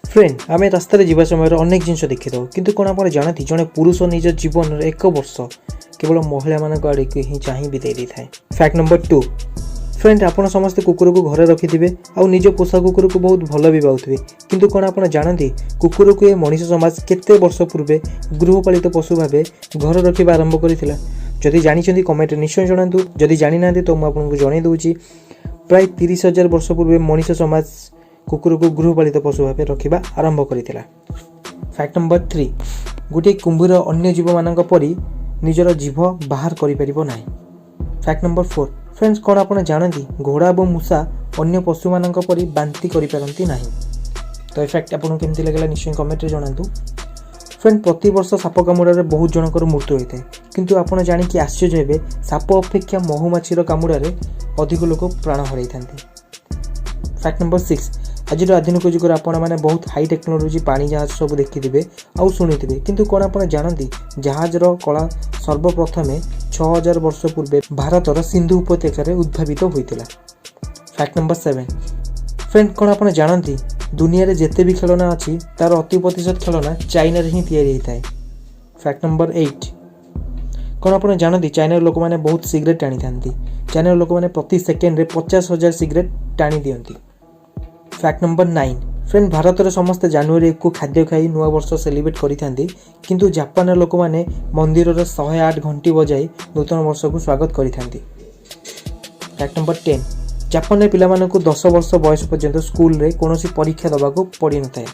Friend आम रास्तार जावा समय अनेक जिन देखी था कि कौन आप जानती जड़े पुरुष निज जीवन 1 वर्ष केवल महिला मान आड़ के ही चाह बीते था। फैक्ट नंबर 2 फ्रेंड आप समस्ते कुकुर को घरे रखिथे आ निज पोषा कुकुर को बहुत भल भी पाथे किंतु कौन आप जानती कुकुर को ये मनीष समाज केते वर्ष पूर्वे गृहपालित पशु भाव घर रखा आरंभ करथिला। जदि जानी कमेंट निश्चय जनातु, जदि जानी ना तो मुझे जन दूची प्राय 30,000 वर्ष पूर्वे मनीष समाज कुकुर को गृहपालित पशु भाव रखा आरंभ करथिला। फैक्ट नंबर 3 गोटे कुंभीर अन्य जीव मानक परी निजर जीभ बाहर करिपरिबो नाही। फैक्ट नंबर 4 फ्रेंड्स कौन आप जानती घोड़ा और मूषा अन्य पशु मानक परी बांति करिपारंती नाही। तो फैक्ट आपको केमती लगला निश्चय कमेंट रे जणातु। फ्रेंड प्रति वर्ष साप कामुड़े बहुत जनकर मृत्यु होता है किंतु आपड़ जानिक आश्चर्य हेबे साप अपेक्षा महुमाछीर कामुड़े अधिक लोक प्राण हर। फैक्ट नंबर 6 आज आधुनिक जुगर आपण मैंने बहुत हाई टेक्नोलोजी पानी जहाज सब देखिथे आउ शुणिथे किंतु कौन आप जानती जहाजर कला सर्वप्रथमे 6000 वर्ष पूर्वे भारतर सिंधु उपत्यकार उद्भावित होता। फैक्ट नंबर 7 फ्रेंड कौन आप जानती दुनिया रे जेते भी खेलना अच्छी तार 80% खेलना चाइना रे ही तैयारी होता है। फैक्ट नंबर 8 कौन आप जानती चाइनार लोक मैंने बहुत सिगरेट टाणी था। चाइनार लोक मैंने प्रति सेकेंड 50,000 सिगरेट टाणी दियंती। फैक्ट नंबर 9 फ्रेंड भारत में समस्त जनवरी को खाद्य खाई नुआ वर्ष सेलिब्रेट करिथांती किंतु जापान लोक मैंने मंदिर 108 घंटी बजाई नूतन वर्ष को स्वागत करिथांती। फैक्ट नंबर 10 जापान पिला 10 वर्ष बयस पर्यंत स्कूल रे कौन परीक्षा दबाक पड़ न था।